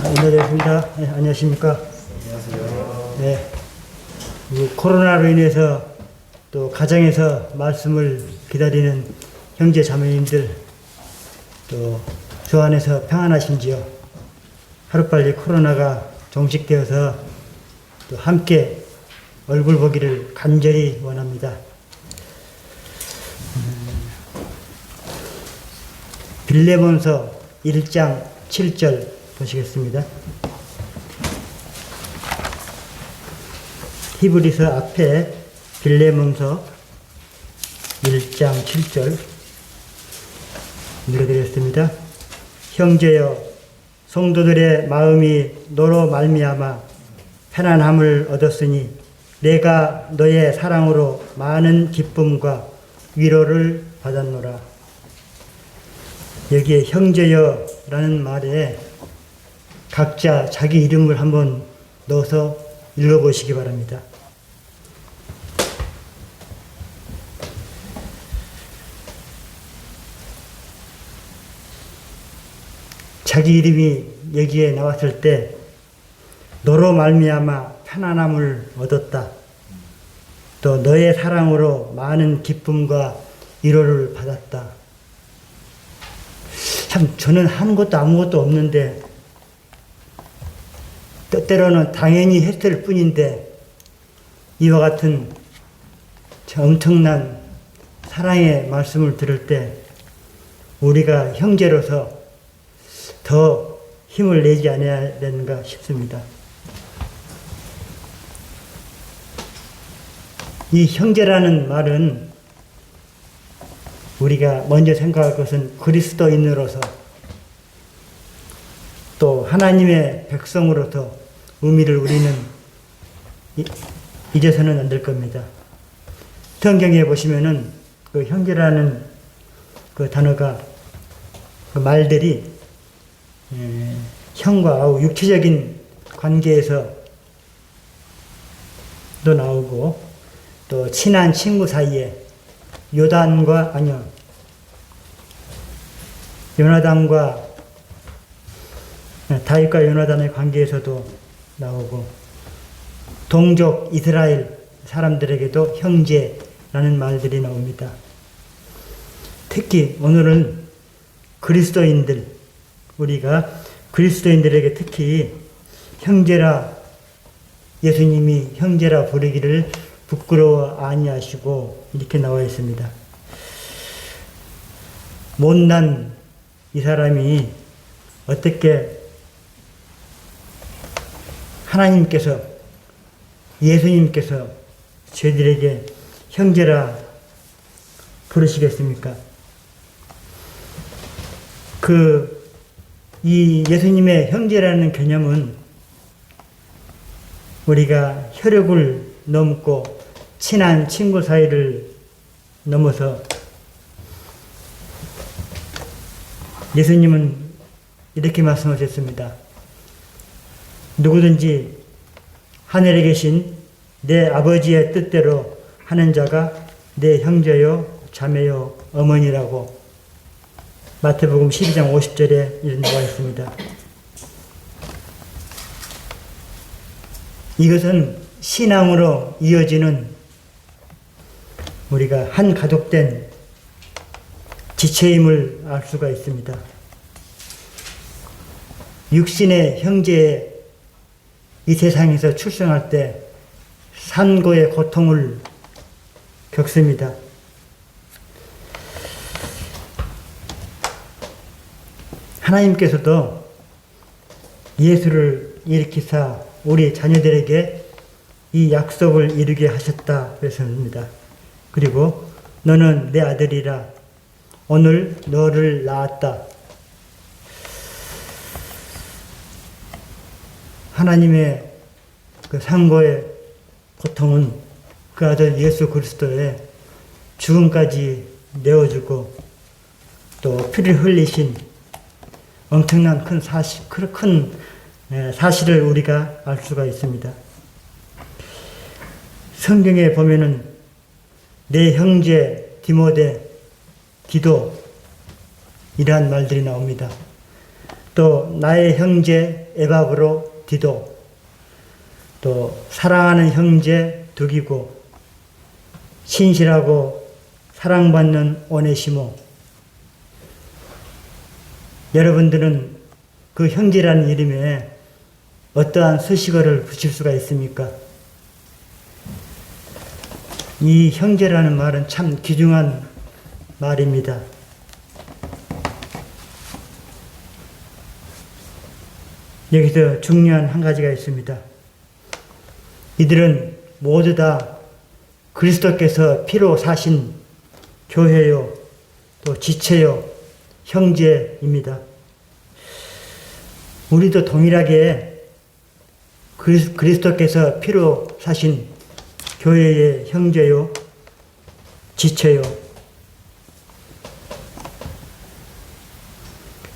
인사드리겠습니다. 네, 안녕하십니까. 안녕하세요. 네, 코로나로 인해서 또 가정에서 말씀을 기다리는 형제 자매님들, 또 주 안에서 평안하신지요. 하루빨리 코로나가 종식되어서 또 함께 얼굴 보기를 간절히 원합니다. 빌레몬서 1장 7절 보시겠습니다. 히브리서 앞에 빌레몬서 1장 7절 읽어드리겠습니다. 형제여, 성도들의 마음이 너로 말미암아 편안함을 얻었으니 내가 너의 사랑으로 많은 기쁨과 위로를 받았노라. 여기에 형제여 라는 말에 각자 자기 이름을 한번 넣어서 읽어보시기 바랍니다. 자기 이름이 여기에 나왔을 때 너로 말미암아 편안함을 얻었다. 또 너의 사랑으로 많은 기쁨과 위로를 받았다. 참 저는 한 것도 아무것도 없는데 때때로는 당연히 했을 뿐인데 이와 같은 엄청난 사랑의 말씀을 들을 때 우리가 형제로서 더 힘을 내지 않아야 되는가 싶습니다. 이 형제라는 말은 우리가 먼저 생각할 것은 그리스도인으로서 또 하나님의 백성으로서 의미를 우리는 잊어서는 안 될 겁니다. 성경에 보시면은 그 형제라는 그 단어가 그 말들이 형과 아우 육체적인 관계에서도 나오고 또 친한 친구 사이에 요나단과 다윗과 요나단의 관계에서도 나오고 동족 이스라엘 사람들에게도 형제라는 말들이 나옵니다. 특히 오늘은 그리스도인들, 우리가 그리스도인들에게 특히 형제라, 예수님이 형제라 부르기를 부끄러워 아니하시고 이렇게 나와 있습니다. 못난 이 사람이 어떻게 하나님께서, 예수님께서 저희들에게 형제라 부르시겠습니까? 이 예수님의 형제라는 개념은 우리가 혈육을 넘고 친한 친구 사이를 넘어서 예수님은 이렇게 말씀하셨습니다. 누구든지 하늘에 계신 내 아버지의 뜻대로 하는 자가 내 형제요 자매요 어머니라고 마태복음 12장 50절에 이런 나와 있습니다. 이것은 신앙으로 이어지는 우리가 한 가족된 지체임을 알 수가 있습니다. 육신의 형제의 이 세상에서 출생할 때 산고의 고통을 겪습니다. 하나님께서도 예수를 일으키사 우리 자녀들에게 이 약속을 이루게 하셨다 그랬습니다. 그리고 너는 내 아들이라 오늘 너를 낳았다. 하나님의 그 상고의 고통은 그 아들 예수 그리스도의 죽음까지 내어주고 또 피를 흘리신 엄청난 큰 사실을 우리가 알 수가 있습니다. 성경에 보면은 내 형제 디모데, 디도 이러한 말들이 나옵니다. 또 나의 형제 에바브로 디도, 또 사랑하는 형제 두기고, 신실하고 사랑받는 오네시모. 여러분들은 그 형제라는 이름에 어떠한 수식어를 붙일 수가 있습니까? 이 형제라는 말은 참 귀중한 말입니다. 여기서 중요한 한 가지가 있습니다. 이들은 모두 다 그리스도께서 피로 사신 교회요, 또 지체요, 형제입니다. 우리도 동일하게 그리스도께서 피로 사신 교회의 형제요, 지체요.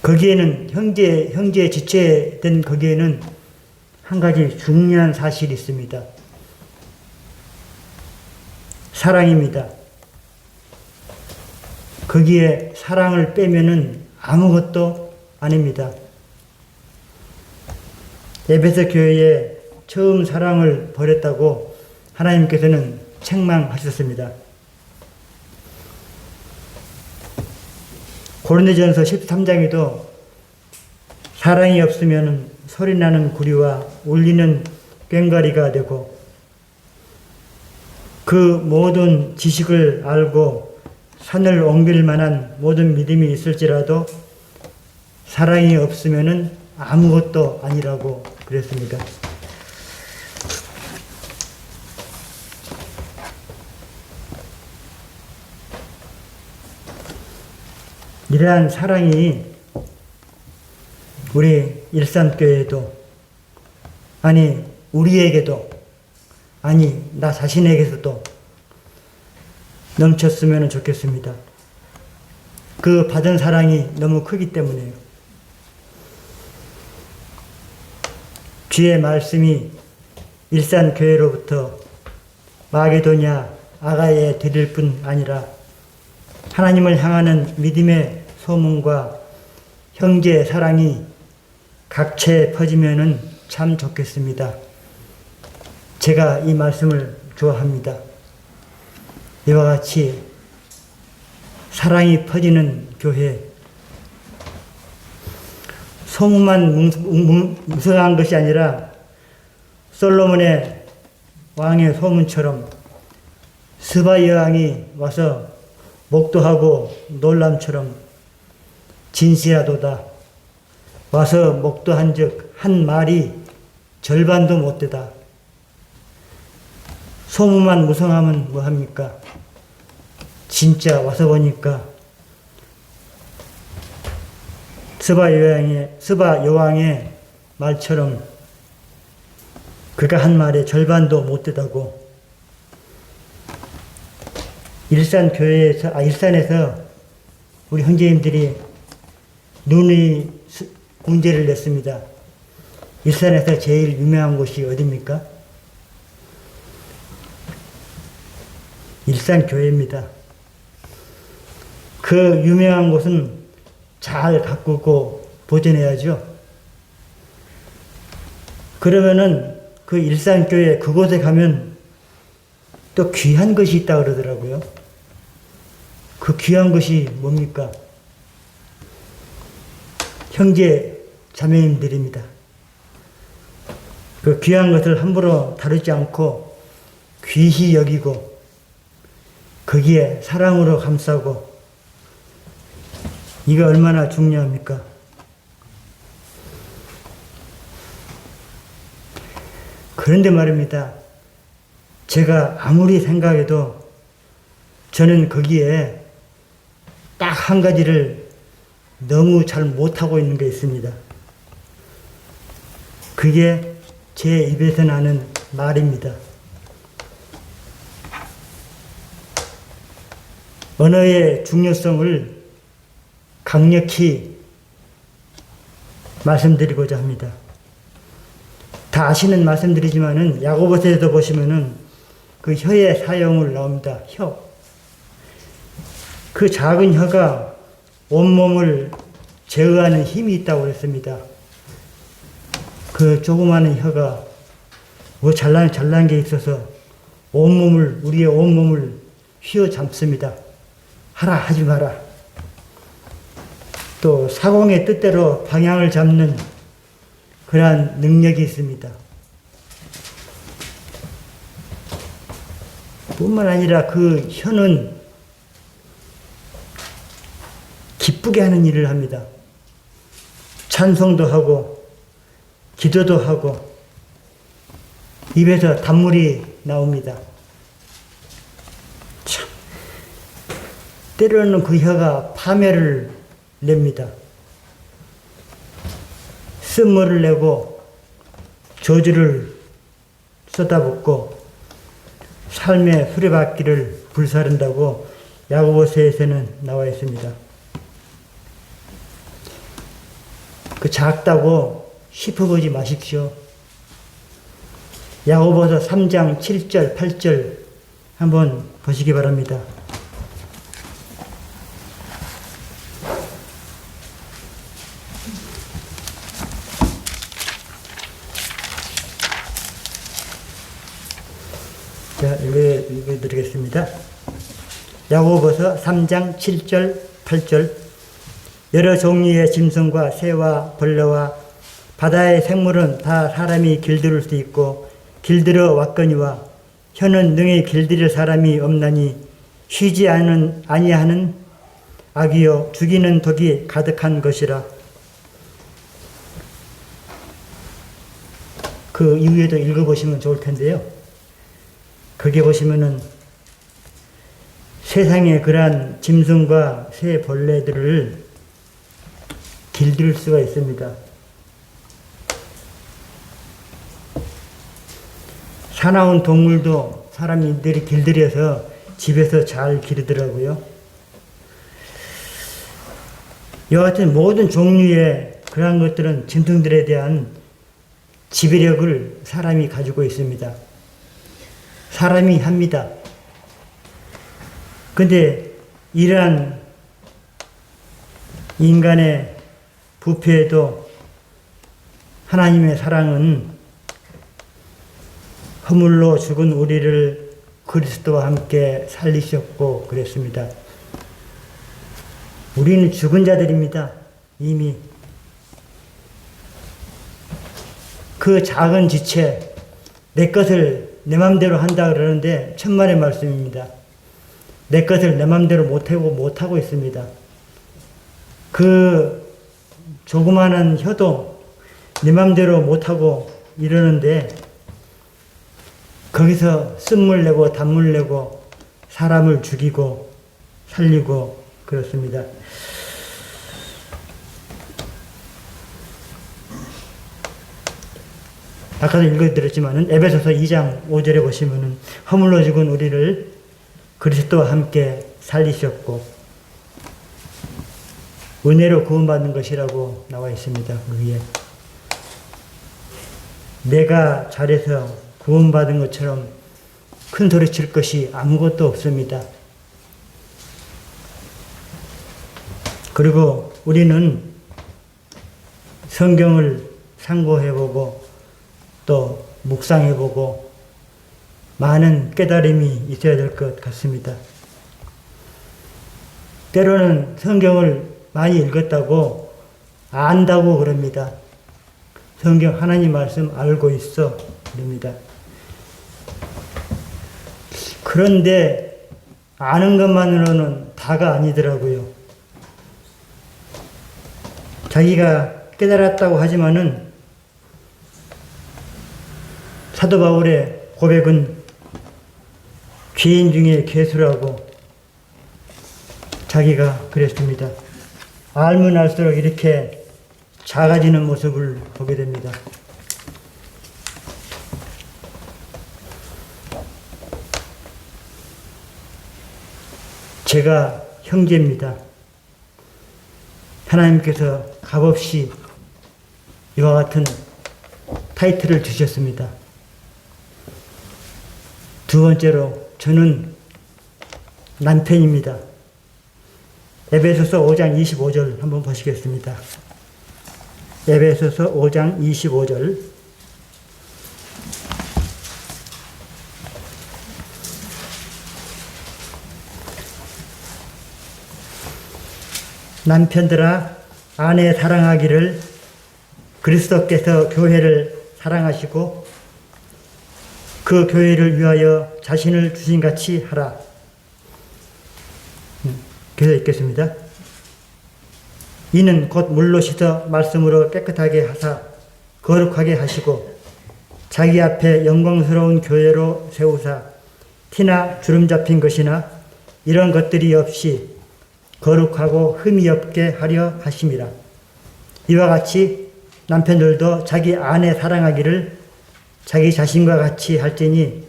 거기에는 형제 지체된 거기에는 한 가지 중요한 사실이 있습니다. 사랑입니다. 거기에 사랑을 빼면은 아무것도 아닙니다. 에베소 교회에 처음 사랑을 버렸다고 하나님께서는 책망하셨습니다. 고린도전서 13장에도 사랑이 없으면 소리나는 구리와 울리는 꽹과리가 되고 그 모든 지식을 알고 산을 옮길 만한 모든 믿음이 있을지라도 사랑이 없으면 아무것도 아니라고 그랬습니다. 이러한 사랑이 우리 일산교회에도, 아니 우리에게도, 아니 나 자신에게서도 넘쳤으면 좋겠습니다. 그 받은 사랑이 너무 크기 때문에요. 주의 말씀이 일산교회로부터 마게도냐 아가야에 드릴 뿐 아니라 하나님을 향하는 믿음의 소문과 형제의 사랑이 각처에 퍼지면은 참 좋겠습니다. 제가 이 말씀을 좋아합니다. 이와 같이 사랑이 퍼지는 교회, 소문만 무성한 것이 아니라 솔로몬의 왕의 소문처럼 스바 여왕이 와서 목도하고 놀람처럼 진시하도다. 와서 목도한 적 한 말이 절반도 못 되다. 소문만 무성하면 뭐합니까? 진짜 와서 보니까 스바 여왕의 말처럼 그가 한 말에 절반도 못 되다고. 일산에서 우리 형제님들이 눈의 문제를 냈습니다. 일산에서 제일 유명한 곳이 어디입니까? 일산교회입니다. 그 유명한 곳은 잘 가꾸고 보존해야죠. 그러면은 그 일산교회 그곳에 가면 또 귀한 것이 있다 그러더라고요. 그 귀한 것이 뭡니까? 형제 자매님들입니다. 그 귀한 것을 함부로 다루지 않고 귀히 여기고 거기에 사랑으로 감싸고, 이거 얼마나 중요합니까? 그런데 말입니다. 제가 아무리 생각해도 저는 거기에 딱 한 가지를 너무 잘 못하고 있는 게 있습니다. 그게 제 입에서 나는 말입니다. 언어의 중요성을 강력히 말씀드리고자 합니다. 다 아시는 말씀드리지만은 야고보서에도 보시면은 그 혀의 사용을 나옵니다. 혀. 그 작은 혀가 온몸을 제어하는 힘이 있다고 그랬습니다. 그 조그마한 혀가 뭐 잘난 게 있어서 우리의 온몸을 휘어잡습니다. 하라 하지 마라. 또 사공의 뜻대로 방향을 잡는 그러한 능력이 있습니다. 뿐만 아니라 그 혀는 기쁘게 하는 일을 합니다. 찬송도 하고 기도도 하고 입에서 단물이 나옵니다. 참, 때로는 그 혀가 파멸을 냅니다. 쓴물을 내고 저주를 쏟아붓고 삶의 수레바퀴를 불사른다고 야고보서에서는 나와 있습니다. 그 작다고 짚어보지 마십시오. 야고보서 3장 7절 8절 한번 보시기 바랍니다. 자, 읽어드리겠습니다. 야고보서 3장 7절 8절 여러 종류의 짐승과 새와 벌레와 바다의 생물은 다 사람이 길들일 수 있고 길들여 왔거니와 혀는 능히 길들일 사람이 없나니 쉬지 아니하는 악이요 죽이는 독이 가득한 것이라. 그 이후에도 읽어보시면 좋을 텐데요. 거기 보시면은 세상의 그러한 짐승과 새 벌레들을 길들일 수가 있습니다. 사나운 동물도 사람들이 길들여서 집에서 잘 기르더라고요. 이와 같은 모든 종류의 그러한 것들은 짐승들에 대한 지배력을 사람이 가지고 있습니다. 사람이 합니다. 근데 이러한 인간의 부패에도 하나님의 사랑은 허물로 죽은 우리를 그리스도와 함께 살리셨고 그랬습니다. 우리는 죽은 자들입니다. 이미. 그 작은 지체, 내 것을 내 맘대로 한다 그러는데 천만의 말씀입니다. 내 것을 내 맘대로 못하고 있습니다. 그 조그마한 혀도 내 맘대로 못하고 이러는데 거기서 쓴물 내고 단물 내고 사람을 죽이고 살리고 그렇습니다. 아까도 읽어드렸지만은 에베소서 2장 5절에 보시면은 허물로 죽은 우리를 그리스도와 함께 살리셨고 은혜로 구원받는 것이라고 나와 있습니다. 그 위에 내가 잘해서 구원받은 것처럼 큰 소리 칠 것이 아무것도 없습니다. 그리고 우리는 성경을 상고해보고 또 묵상해보고 많은 깨달음이 있어야 될 것 같습니다. 때로는 성경을 많이 읽었다고 안다고 그럽니다. 성경 하나님 말씀 알고 있어 그럽니다. 그런데 아는 것만으로는 다가 아니더라고요. 자기가 깨달았다고 하지만은 사도 바울의 고백은 죄인 중에 괴수라고 자기가 그랬습니다. 알면 알수록 이렇게 작아지는 모습을 보게 됩니다. 제가 형제입니다. 하나님께서 값없이 이와 같은 타이틀을 주셨습니다. 두 번째로 저는 남편입니다. 에베소서 5장 25절 한번 보시겠습니다. 에베소서 5장 25절. 남편들아 아내 사랑하기를 그리스도께서 교회를 사랑하시고 그 교회를 위하여 자신을 주신 같이 하라. 계속 읽겠습니다. 이는 곧 물로 씻어 말씀으로 깨끗하게 하사 거룩하게 하시고 자기 앞에 영광스러운 교회로 세우사 티나 주름 잡힌 것이나 이런 것들이 없이 거룩하고 흠이 없게 하려 하심이라. 이와 같이 남편들도 자기 아내 사랑하기를 자기 자신과 같이 할지니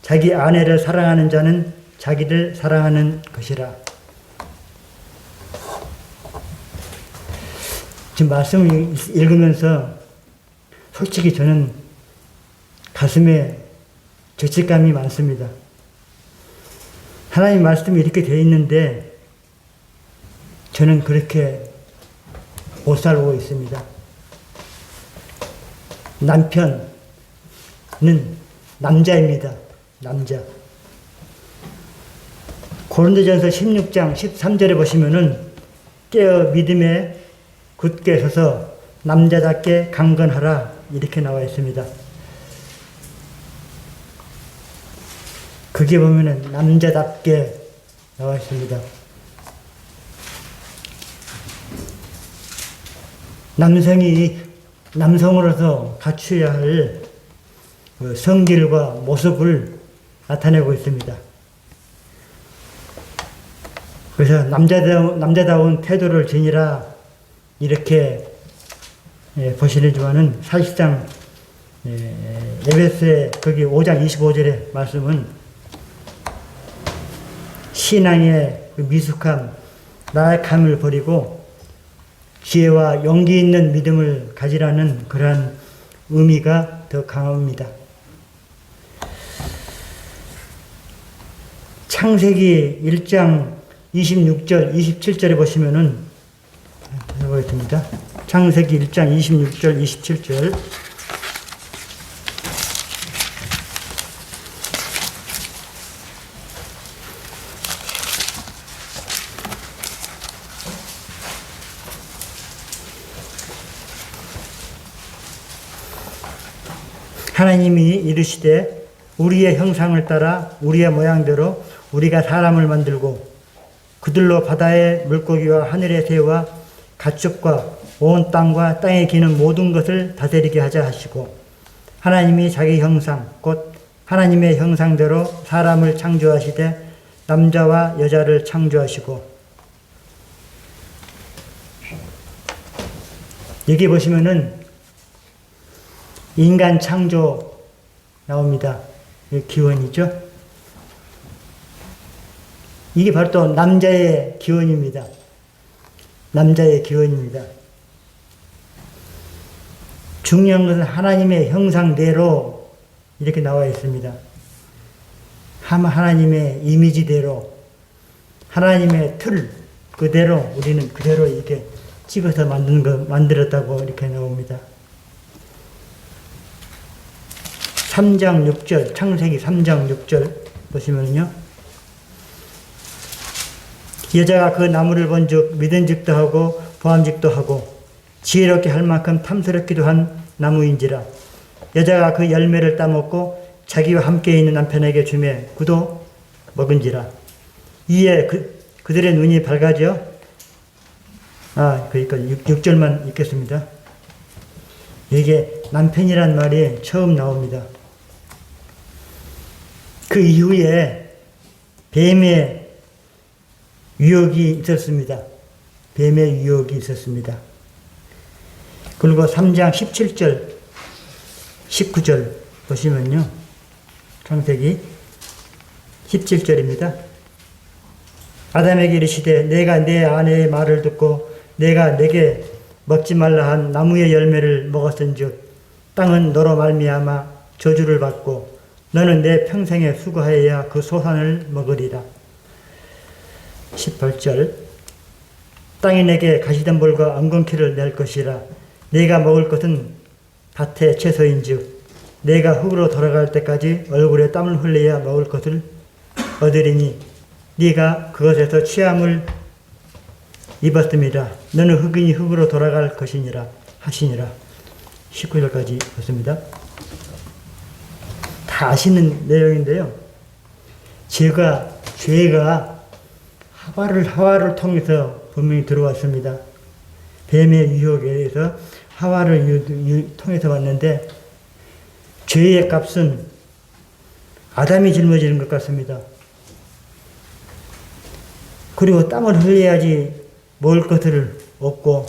자기 아내를 사랑하는 자는 자기를 사랑하는 것이라. 지금 말씀을 읽으면서 솔직히 저는 가슴에 죄책감이 많습니다. 하나님 말씀이 이렇게 되어 있는데 저는 그렇게 못 살고 있습니다. 남편은 남자입니다. 남자. 고린도전서 16장 13절에 보시면은 깨어 믿음에 굳게 서서 남자답게 강건하라 이렇게 나와 있습니다. 그게 보면은 남자답게 나와 있습니다. 남성이 남성으로서 갖춰야 할 그 성질과 모습을 나타내고 있습니다. 그래서 남자다운 태도를 지니라 이렇게 보시지만은 사실상 에베소의 거기 5장 25절의 말씀은 신앙의 그 미숙함, 나약함을 버리고 지혜와 용기 있는 믿음을 가지라는 그러한 의미가 더 강합니다. 창세기 1장 26절, 27절에 보시면은 보겠습니다. 창세기 1장 26절, 27절. 하나님이 이르시되 우리의 형상을 따라 우리의 모양대로 우리가 사람을 만들고 그들로 바다의 물고기와 하늘의 새와 가축과 온 땅과 땅에 기는 모든 것을 다스리게 하자 하시고 하나님이 자기 형상 곧 하나님의 형상대로 사람을 창조하시되 남자와 여자를 창조하시고 여기 보시면은 인간 창조 나옵니다. 기원이죠. 이게 바로 또 남자의 기원입니다. 남자의 기원입니다. 중요한 것은 하나님의 형상대로 이렇게 나와 있습니다. 하나님의 이미지대로, 하나님의 틀 그대로 우리는 그대로 이렇게 찍어서 만들었다고 이렇게 나옵니다. 3장 6절, 창세기 3장 6절 보시면요. 여자가 그 나무를 본즉 믿은즉도 하고 보암직도 하고 지혜롭게 할 만큼 탐스럽기도 한 나무인지라. 여자가 그 열매를 따먹고 자기와 함께 있는 남편에게 주매 그도 먹은지라. 이에 그들의 눈이 밝아져. 그러니까 6절만 읽겠습니다. 이게 남편이란 말이 처음 나옵니다. 그 이후에 뱀의 유혹이 있었습니다. 뱀의 유혹이 있었습니다. 그리고 3장 17절, 19절 보시면요. 창세기 17절입니다. 아담에게 이르시되 내가 내 아내의 말을 듣고 내가 내게 먹지 말라 한 나무의 열매를 먹었은즉 땅은 너로 말미암아 저주를 받고 너는 내 평생에 수고하여야 그 소산을 먹으리라. 18절 땅이 내게 가시덤불과 엉겅퀴를 낼 것이라. 내가 먹을 것은 밭의 채소인즉 내가 흙으로 돌아갈 때까지 얼굴에 땀을 흘려야 먹을 것을 얻으리니 네가 그것에서 취함을 입었음이라. 너는 흙이니 흙으로 돌아갈 것이니라 하시니라. 19절까지 봤습니다. 다 아시는 내용인데요. 죄가 하와를 통해서 분명히 들어왔습니다. 뱀의 유혹에 의해서 하와를 통해서 왔는데 죄의 값은 아담이 짊어지는 것 같습니다. 그리고 땀을 흘려야지 먹을 것을 얻고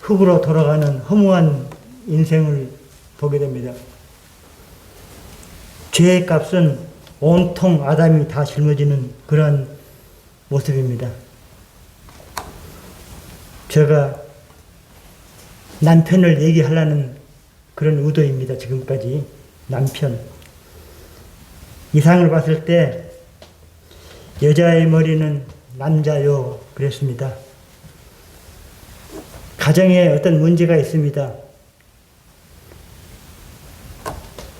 흙으로 돌아가는 허무한 인생을 보게 됩니다. 죄의 값은 온통 아담이 다 짊어지는 그런 모습입니다. 제가 남편을 얘기하려는 그런 의도입니다. 지금까지 남편. 이상을 봤을 때 여자의 머리는 남자요 그랬습니다. 가정에 어떤 문제가 있습니다.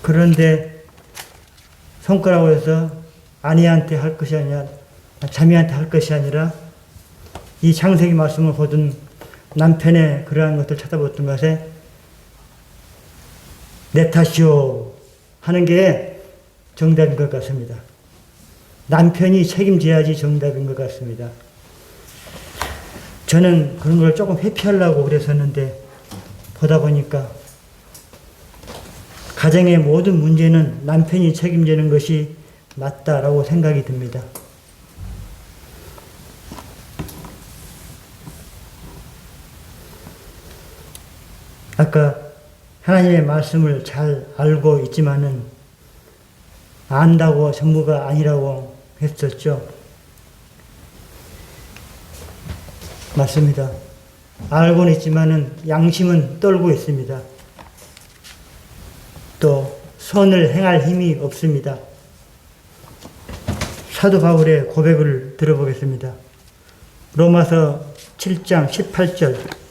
그런데 손가락으로 해서 아내한테 할 것이 아니라 자매한테 할 것이 아니라 이 창세기 말씀을 보던 남편의 그러한 것을 찾아보던 것에 내 탓이요 하는 게 정답인 것 같습니다. 남편이 책임져야지 정답인 것 같습니다. 저는 그런 걸 조금 회피하려고 그랬었는데 보다 보니까 가정의 모든 문제는 남편이 책임지는 것이 맞다라고 생각이 듭니다. 아까 하나님의 말씀을 잘 알고 있지만은 안다고 전부가 아니라고 했었죠. 맞습니다. 알고는 있지만은 양심은 떨고 있습니다. 또 선을 행할 힘이 없습니다. 사도 바울의 고백을 들어보겠습니다. 로마서 7장 18절.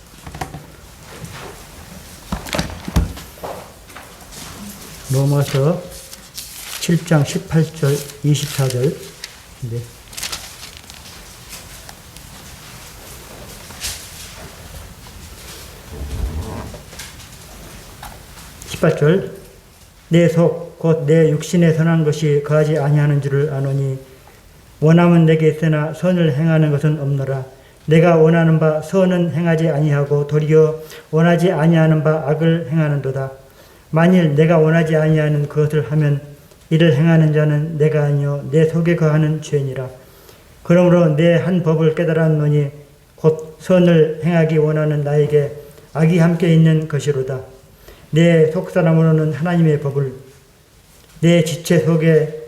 로마서 7장 18절 24절. 네. 18절. 내 속 곧 내 육신에 선한 것이 거하지 아니하는 줄을 아노니 원함은 내게 있으나 선을 행하는 것은 없노라. 내가 원하는 바 선은 행하지 아니하고 도리어 원하지 아니하는 바 악을 행하는도다. 만일 내가 원하지 아니하는 그것을 하면 이를 행하는 자는 내가 아니요 내 속에 거하는 죄니라. 그러므로 내 한 법을 깨달았노니 곧 선을 행하기 원하는 나에게 악이 함께 있는 것이로다. 내 속사람으로는 하나님의 법을 내 지체 속에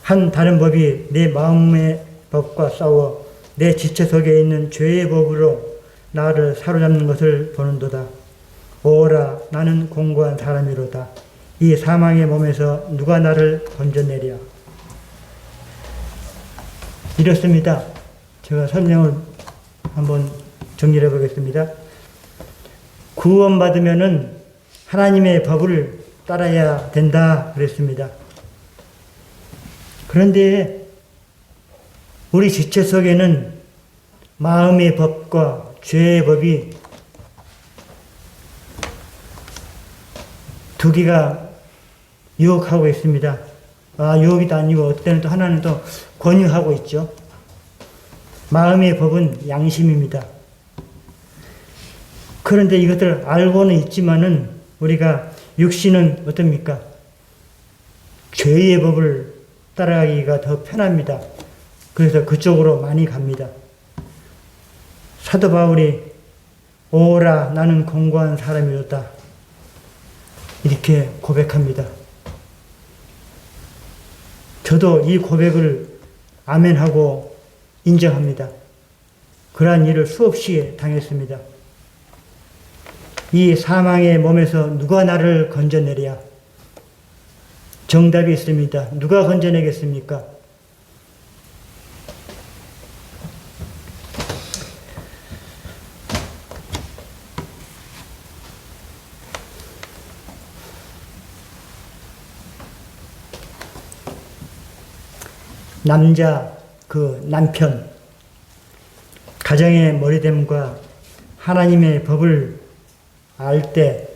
한 다른 법이 내 마음의 법과 싸워 내 지체 속에 있는 죄의 법으로 나를 사로잡는 것을 보는도다. 오라 나는 공고한 사람이로다. 이 사망의 몸에서 누가 나를 건져내랴. 이렇습니다. 제가 설명을 한번 정리해 보겠습니다. 구원받으면은 하나님의 법을 따라야 된다 그랬습니다. 그런데 우리 지체 속에는 마음의 법과 죄의 법이 두 개가 유혹하고 있습니다. 유혹이 아니고 어떨 때는 또 하나는 또 권유하고 있죠. 마음의 법은 양심입니다. 그런데 이것을 알고는 있지만은 우리가 육신은 어떻습니까? 죄의 법을 따라가기가 더 편합니다. 그래서 그쪽으로 많이 갑니다. 사도 바울이 오라 나는 공고한 사람이었다. 이렇게 고백합니다. 저도 이 고백을 아멘하고 인정합니다. 그러한 일을 수없이 당했습니다. 이 사망의 몸에서 누가 나를 건져내랴? 정답이 있습니다. 누가 건져내겠습니까? 남자 그 남편 가정의 머리됨과 하나님의 법을 알 때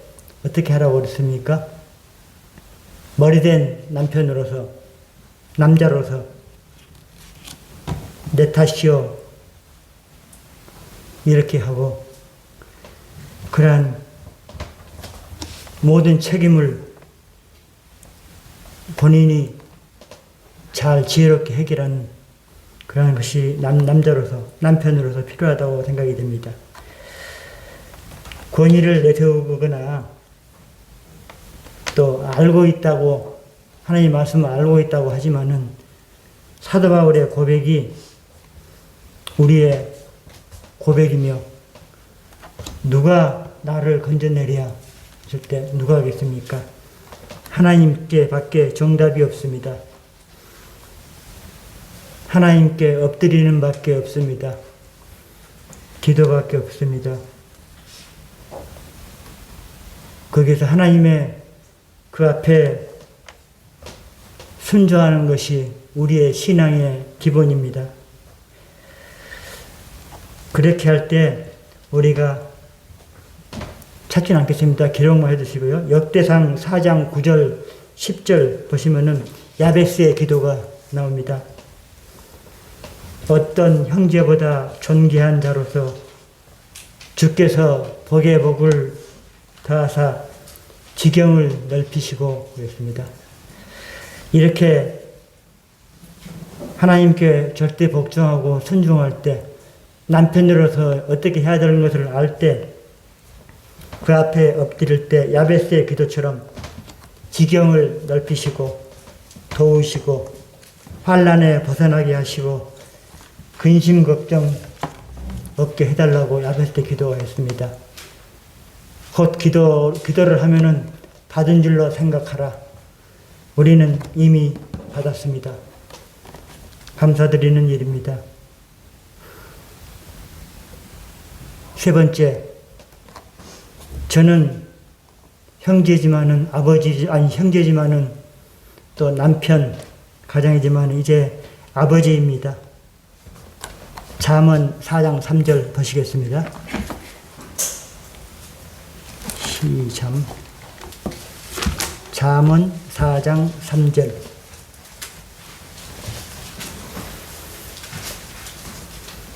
어떻게 하라고 그랬습니까? 머리된 남편으로서 남자로서 내 탓이요 이렇게 하고 그러한 모든 책임을 본인이 잘 지혜롭게 해결하는 그러한 것이 남자로서 남편으로서 필요하다고 생각이 됩니다. 권위를 내세우거나 또 알고 있다고 하나님 말씀을 알고 있다고 하지만은 사도 바울의 고백이 우리의 고백이며 누가 나를 건져내랴 했을 때 누가 하겠습니까? 하나님께 밖에 정답이 없습니다. 하나님께 엎드리는 밖에 없습니다. 기도밖에 없습니다. 거기서 하나님의 그 앞에 순종하는 것이 우리의 신앙의 기본입니다. 그렇게 할 때 우리가 찾지는 않겠습니다. 기록만 해두시고요. 역대상 4장 9절 10절 보시면은 야베스의 기도가 나옵니다. 어떤 형제보다 존귀한 자로서 주께서 복의 복을 더하사 지경을 넓히시고 그랬습니다. 이렇게 하나님께 절대 복종하고 순종할 때 남편으로서 어떻게 해야 되는 것을 알 때 그 앞에 엎드릴 때 야베스의 기도처럼 지경을 넓히시고 도우시고 환난에 벗어나게 하시고 근심 걱정 없게 해달라고 야베스 때 기도했습니다. 곧 기도를 하면은 받은 줄로 생각하라. 우리는 이미 받았습니다. 감사드리는 일입니다. 세 번째, 저는 형제지만은 형제지만은 또 남편 가장이지만 이제 아버지입니다. 잠언 4장 3절 보시겠습니다. 잠언 4장 3절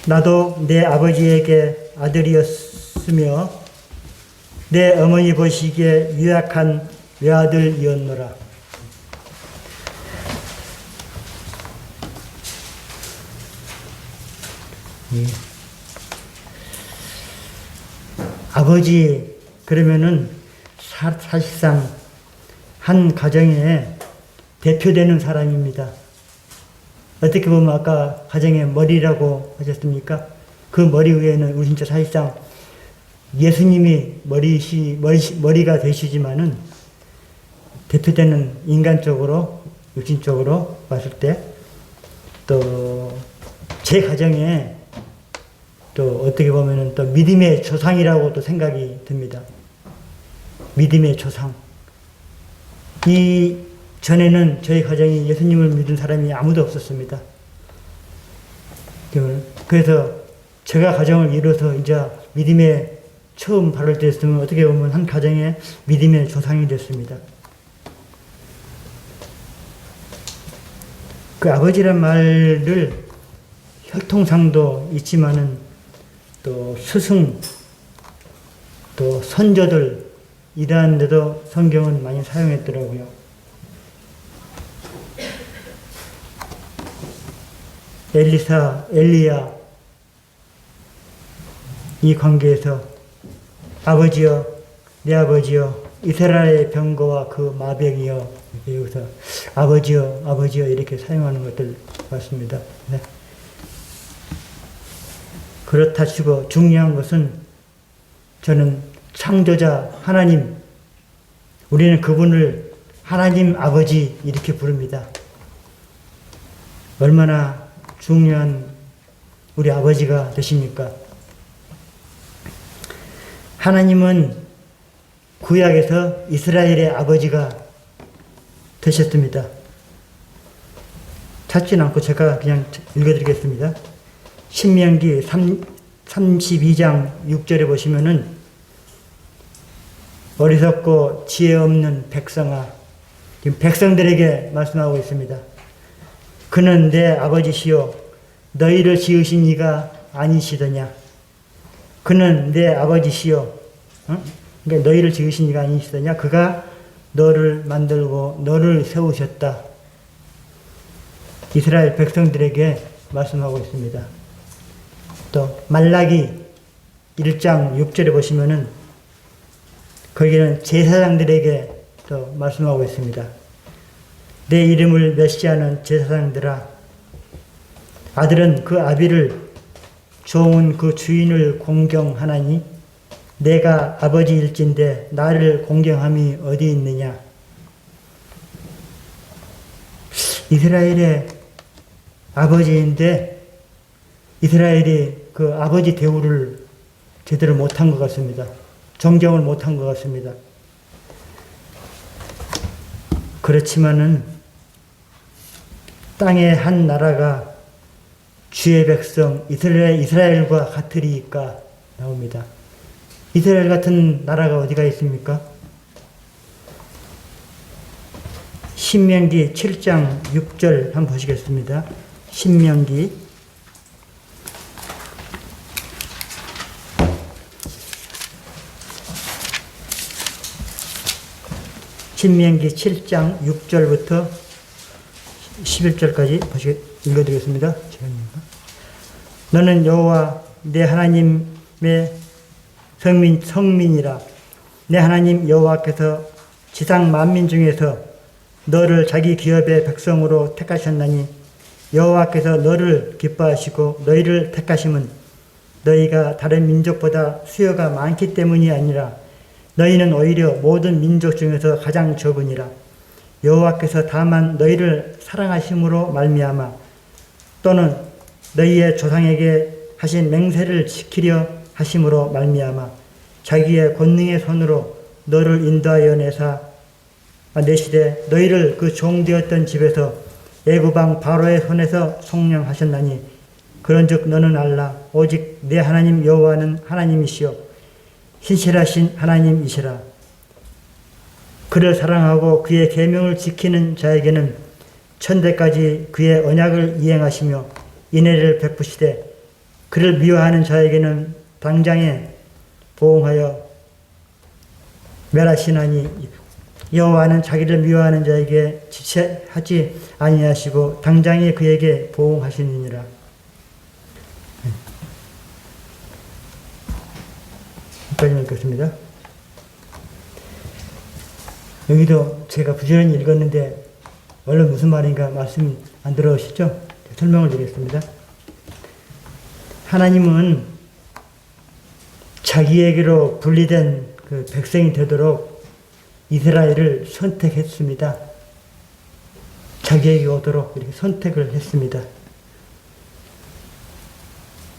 나도 내 아버지에게 아들이었으며 내 어머니 보시기에 유약한 외아들이었노라. 아버지 그러면은 사실상 한 가정의 대표되는 사람입니다. 어떻게 보면 아까 가정의 머리라고 하셨습니까? 그 머리 위에는 우리 진짜 사실상 예수님이 머리가 되시지만은 대표되는 인간적으로 육신적으로 봤을 때 또 제 가정에 또 어떻게 보면은 또 믿음의 조상이라고 또 생각이 듭니다. 믿음의 조상. 이 전에는 저희 가정이 예수님을 믿은 사람이 아무도 없었습니다. 그래서 제가 가정을 이뤄서 이제 믿음의 처음 발을 뗐으면 어떻게 보면 한 가정의 믿음의 조상이 됐습니다. 그 아버지란 말을 혈통상도 있지만은 또 스승, 또 선조들 이러한 데도 성경은 많이 사용했더라고요. 엘리야 이 관계에서 아버지여, 내 아버지여, 이스라엘의 병거와 그 마병이여 여기서 아버지여 이렇게 사용하는 것들 같습니다. 네. 그렇다 치고 중요한 것은 저는 창조자 하나님, 우리는 그분을 하나님 아버지 이렇게 부릅니다. 얼마나 중요한 우리 아버지가 되십니까? 하나님은 구약에서 이스라엘의 아버지가 되셨습니다. 찾지는 않고 제가 그냥 읽어드리겠습니다. 신명기 32장 6절에 보시면은 어리석고 지혜 없는 백성아, 지금 백성들에게 말씀하고 있습니다. 그는 내 아버지시요 너희를 지으신 이가 아니시더냐. 그는 내 아버지시요, 그러니까 너희를 지으신 이가 아니시더냐. 그가 너를 만들고 너를 세우셨다. 이스라엘 백성들에게 말씀하고 있습니다. 또 말라기 1장 6절에 보시면은 거기는 제사장들에게 또 말씀하고 있습니다. 내 이름을 멸시하는 제사장들아, 아들은 그 아비를, 종은 그 주인을 공경하나니 내가 아버지일진데 나를 공경함이 어디 있느냐. 이스라엘의 아버지인데 이스라엘이 그 아버지 대우를 제대로 못한 것 같습니다. 존경을 못한 것 같습니다. 그렇지만은 땅의 한 나라가 주의 백성 이스라엘과 같으리까 나옵니다. 이스라엘 같은 나라가 어디가 있습니까? 신명기 7장 6절 한번 보시겠습니다. 신명기 7장 6절부터 11절까지 읽어드리겠습니다. 너는 여호와 내 하나님의 성민이라. 내 하나님 여호와께서 지상 만민 중에서 너를 자기 기업의 백성으로 택하셨나니 여호와께서 너를 기뻐하시고 너희를 택하심은 너희가 다른 민족보다 수요가 많기 때문이 아니라 너희는 오히려 모든 민족 중에서 가장 적으니라. 여호와께서 다만 너희를 사랑하심으로 말미암아 또는 너희의 조상에게 하신 맹세를 지키려 하심으로 말미암아 자기의 권능의 손으로 너를 인도하여 내시되 너희를 그 종되었던 집에서 애굽왕 바로의 손에서 속량하셨나니 그런즉 너는 알라. 오직 내 하나님 여호와는 하나님이시요 신실하신 하나님이시라. 그를 사랑하고 그의 계명을 지키는 자에게는 천대까지 그의 언약을 이행하시며 인애를 베푸시되 그를 미워하는 자에게는 당장에 보응하여 멸하시나니 여호와는 자기를 미워하는 자에게 지체하지 아니하시고 당장에 그에게 보응하시느니라. 여기까지 읽겠습니다. 여기도 제가 부지런히 읽었는데 원래 무슨 말인가 말씀 안 들어오시죠? 설명을 드리겠습니다. 하나님은 자기에게로 분리된 그 백성이 되도록 이스라엘을 선택했습니다. 자기에게 오도록 이렇게 선택을 했습니다.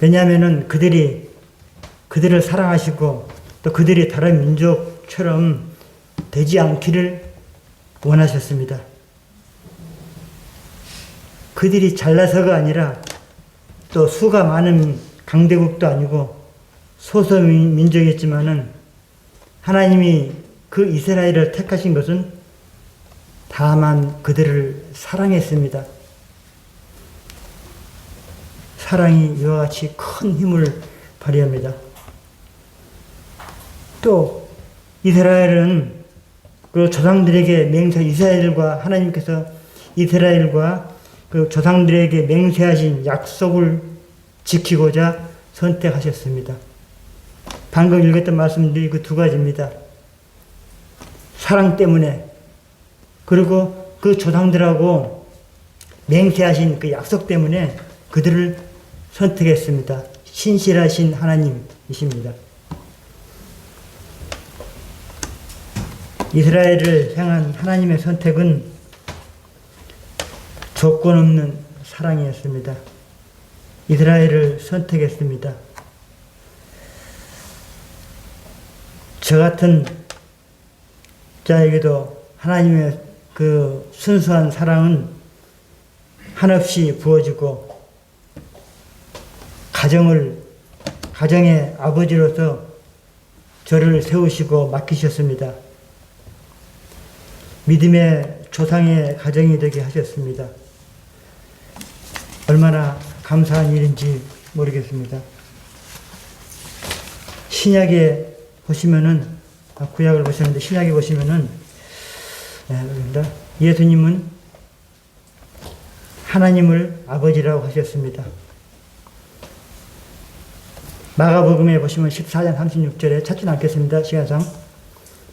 왜냐하면은 그들을 사랑하시고 또 그들이 다른 민족처럼 되지 않기를 원하셨습니다. 그들이 잘나서가 아니라 또 수가 많은 강대국도 아니고 소수민족이었지만은 하나님이 그 이스라엘을 택하신 것은 다만 그들을 사랑했습니다. 사랑이 이와 같이 큰 힘을 발휘합니다. 또 이스라엘은 그 조상들에게 이스라엘과 하나님께서 이스라엘과 그 조상들에게 맹세하신 약속을 지키고자 선택하셨습니다. 방금 읽었던 말씀들이 그 두 가지입니다. 사랑 때문에, 그리고 그 조상들하고 맹세하신 그 약속 때문에 그들을 선택했습니다. 신실하신 하나님이십니다. 이스라엘을 향한 하나님의 선택은 조건 없는 사랑이었습니다. 이스라엘을 선택했습니다. 저 같은 자에게도 하나님의 그 순수한 사랑은 한없이 부어주고 가정의 아버지로서 저를 세우시고 맡기셨습니다. 믿음의 조상의 가정이 되게 하셨습니다. 얼마나 감사한 일인지 모르겠습니다. 신약에 보시면은, 구약을 보셨는데 신약에 보시면은, 예수님은 하나님을 아버지라고 하셨습니다. 마가복음에 보시면 14장 36절에 찾지는 않겠습니다. 시간상.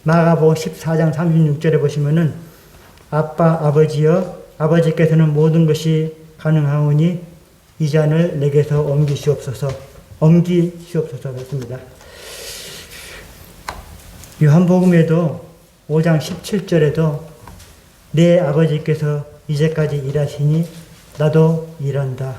마가복음 14장 36절에 보시면은 아빠 아버지여 아버지께서는 모든 것이 가능하오니 이 잔을 내게서 옮기시옵소서 했습니다. 요한복음에도 5장 17절에도 내 아버지께서 이제까지 일하시니 나도 일한다.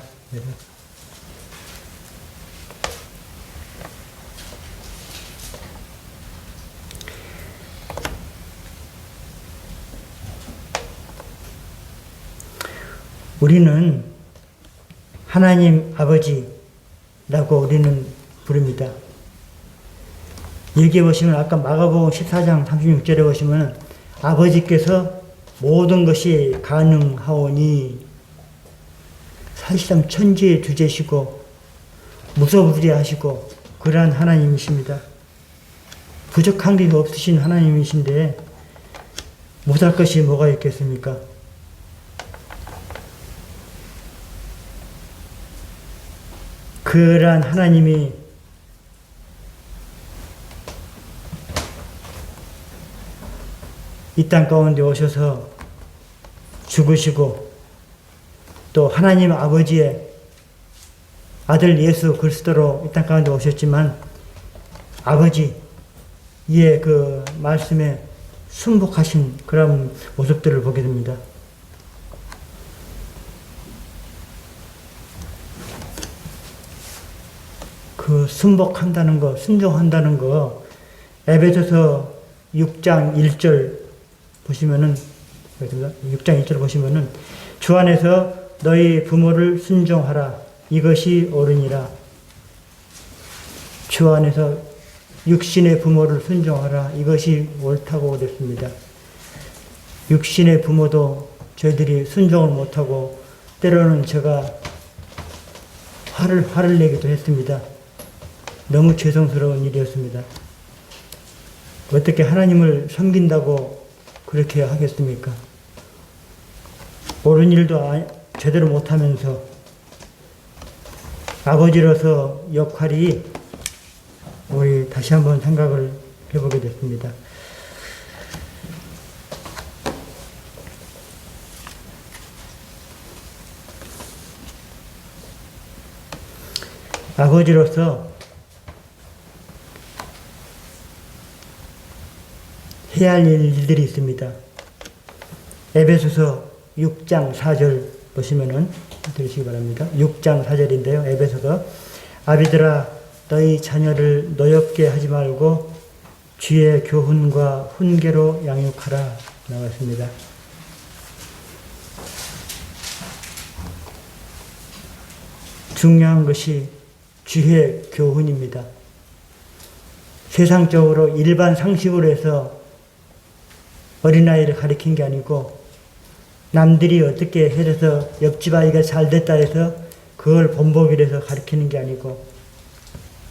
우리는 하나님 아버지라고 우리는 부릅니다. 여기에 보시면 아까 마가복음 14장 36절에 보시면 아버지께서 모든 것이 가능하오니 사실상 천지의 주제시고 무소부지하시고 그러한 하나님이십니다. 부족한 게 없으신 하나님이신데 못할 것이 뭐가 있겠습니까? 그러한 하나님이 이 땅 가운데 오셔서 죽으시고 또 하나님 아버지의 아들 예수 그리스도로 이 땅 가운데 오셨지만 아버지의 그 말씀에 순복하신 그런 모습들을 보게 됩니다. 그 순복한다는 거, 순종한다는 거, 에베소서 6장 1절 보시면은, 6장 1절 보시면은, 주 안에서 너희 부모를 순종하라. 이것이 옳으니라. 주 안에서 육신의 부모를 순종하라. 이것이 옳다고 됐습니다. 육신의 부모도 저희들이 순종을 못하고, 때로는 제가 화를 내기도 했습니다. 너무 죄송스러운 일이었습니다. 어떻게 하나님을 섬긴다고 그렇게 하겠습니까? 옳은 일도 제대로 못하면서 아버지로서 역할이 우리 다시 한번 생각을 해보게 됐습니다. 아버지로서 해야 할 일들이 있습니다. 에베소서 6장 4절 보시면은 들으시기 바랍니다. 6장 4절인데요. 에베소서 아비들아 너희 자녀를 노엽게 하지 말고 주의 교훈과 훈계로 양육하라 나왔습니다. 중요한 것이 주의 교훈입니다. 세상적으로 일반 상식으로 해서 어린아이를 가르친 게 아니고 남들이 어떻게 해서 옆집 아이가 잘 됐다 해서 그걸 본보기로 해서 가르치는 게 아니고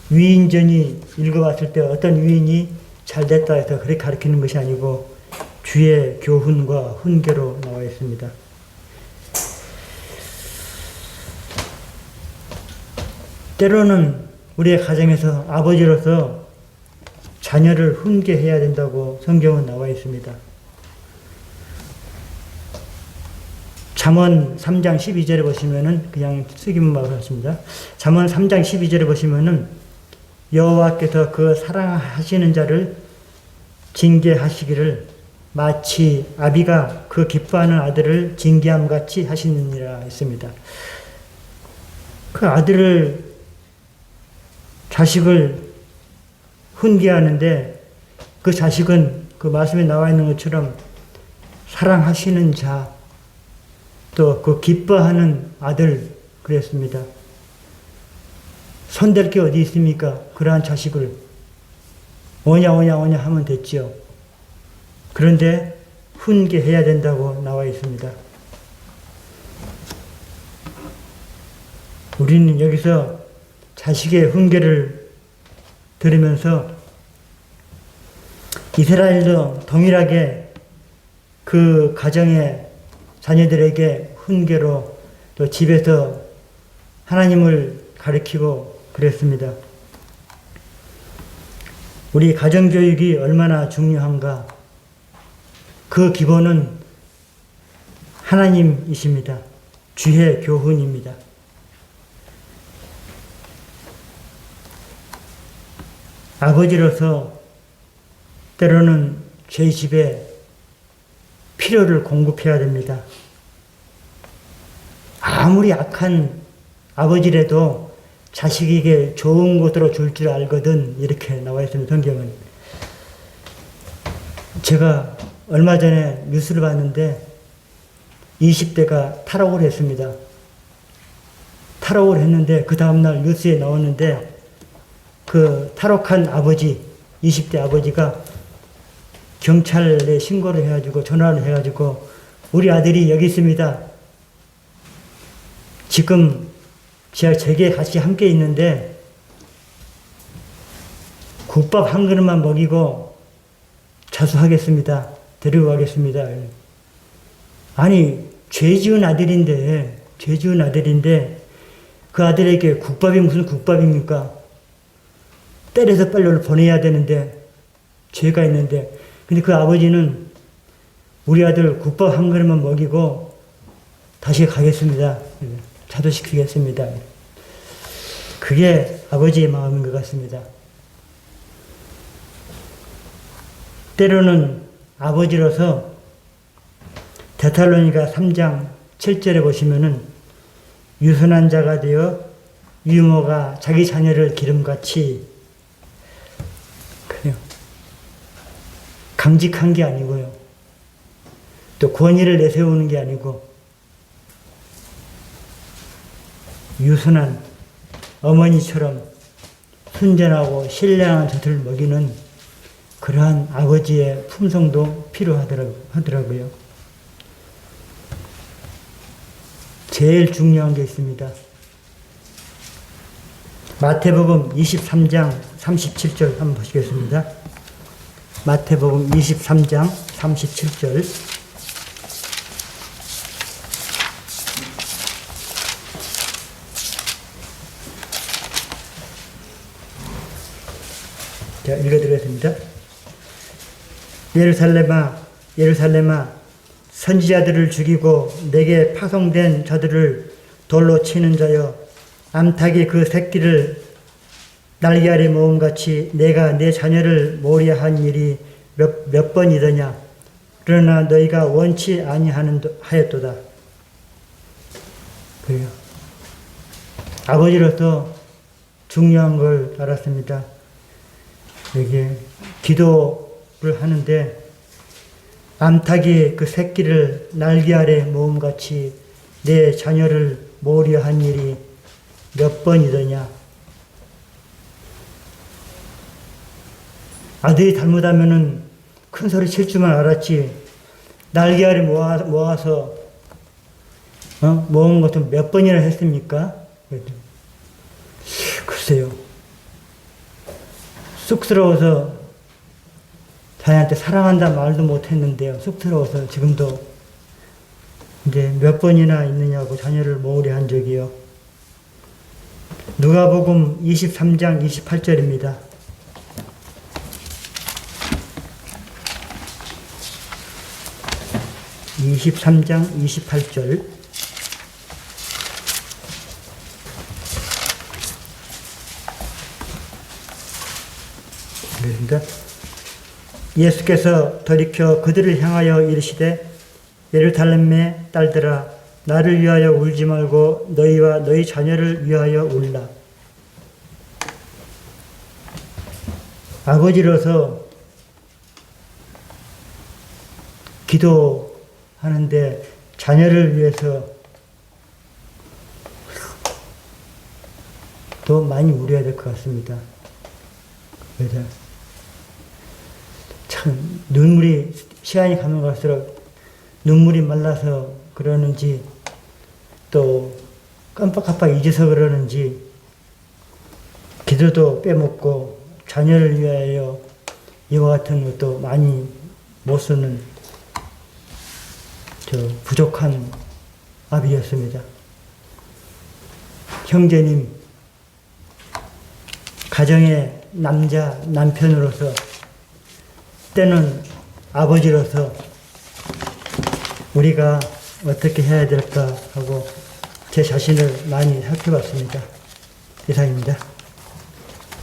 위인전이 읽어봤을 때 어떤 위인이 잘 됐다 해서 그렇게 가르치는 것이 아니고 주의 교훈과 훈계로 나와 있습니다. 때로는 우리의 가정에서 아버지로서 자녀를 훈계해야 된다고 성경은 나와 있습니다. 잠언 3장 12절에 보시면은 그냥 쓰기만 말씀하십니다. 잠언 3장 12절에 보시면은 여호와께서 그 사랑하시는 자를 징계하시기를 마치 아비가 그 기뻐하는 아들을 징계함 같이 하시느니라 했습니다. 그 자식을 훈계하는데 그 자식은 그 말씀에 나와 있는 것처럼 사랑하시는 자, 또 그 기뻐하는 아들 그랬습니다. 손댈 게 어디 있습니까? 그러한 자식을 오냐 하면 됐지요. 그런데 훈계해야 된다고 나와 있습니다. 우리는 여기서 자식의 훈계를 들으면서 이스라엘도 동일하게 그 가정의 자녀들에게 훈계로 또 집에서 하나님을 가르치고 그랬습니다. 우리 가정교육이 얼마나 중요한가. 그 기본은 하나님이십니다. 주의 교훈입니다. 아버지로서 때로는 저희 집에 필요를 공급해야 됩니다. 아무리 악한 아버지라도 자식에게 좋은 것으로 줄 줄 알거든 이렇게 나와 있습니다. 성경은. 제가 얼마 전에 뉴스를 봤는데 20대가 탈옥을 했습니다. 탈옥을 했는데 그 다음날 뉴스에 나왔는데 그 탈옥한 아버지, 20대 아버지가 경찰에 신고를 해가지고 전화를 해가지고 우리 아들이 여기 있습니다. 지금 제게 같이 함께 있는데 국밥 한 그릇만 먹이고 자수하겠습니다. 데리고 가겠습니다. 아니 죄 지은 아들인데 그 아들에게 국밥이 무슨 국밥입니까? 때려서 빨리 보내야 되는데 죄가 있는데 근데 그 아버지는 우리 아들 국밥 한 그릇만 먹이고 다시 가겠습니다. 자수시키겠습니다. 그게 아버지의 마음인 것 같습니다. 때로는 아버지로서 데살로니가 3장 7절에 보시면은 유선한 자가 되어 유모가 자기 자녀를 기름같이 그래요. 강직한 게 아니고요. 또 권위를 내세우는 게 아니고 유순한 어머니처럼 순전하고 신령한 젖을 먹이는 그러한 아버지의 품성도 필요하더라고요. 제일 중요한 게 있습니다. 마태복음 23장 37절 한번 보시겠습니다. 마태복음 23장 37절. 자, 읽어드리겠습니다. 예루살렘아, 예루살렘아, 선지자들을 죽이고 내게 파송된 자들을 돌로 치는 자여, 암탉이 그 새끼를 날개 아래 모음같이 내가 내 자녀를 모리한 일이 몇 번이더냐. 그러나 너희가 원치 아니하였도다. 그래요. 아버지로서 중요한 걸 알았습니다. 여기에 기도를 하는데 암탉이 그 새끼를 날개 아래 모음같이 내 자녀를 모리한 일이 몇 번이더냐. 아들이 잘못하면은 큰 소리 칠 줄만 알았지. 날개 아래 모아서 모은 것은 몇 번이나 했습니까? 글쎄요. 쑥스러워서 자기한테 사랑한다 말도 못했는데요. 쑥스러워서 지금도 이제 몇 번이나 있느냐고 자녀를 모으려 한 적이요. 누가복음 23장 28절입니다. (23장 28절) 그렇습니다. 예수께서 돌이켜 그들을 향하여 이르시되 예루살렘의 딸들아 나를 위하여 울지 말고 너희와 너희 자녀를 위하여 울라. 아버지로서 기도하는데 자녀를 위해서 더 많이 우려야 될 것 같습니다. 그래서 참 눈물이 시간이 가면 갈수록 눈물이 말라서 그러는지 또 깜빡깜빡 잊어서 그러는지 기도도 빼먹고 자녀를 위하여 이와 같은 것도 많이 못 쓰는 부족한 아비였습니다. 형제님, 가정의 남편으로서 때는 아버지로서 우리가 어떻게 해야 될까 하고 제 자신을 많이 살펴봤습니다. 이상입니다.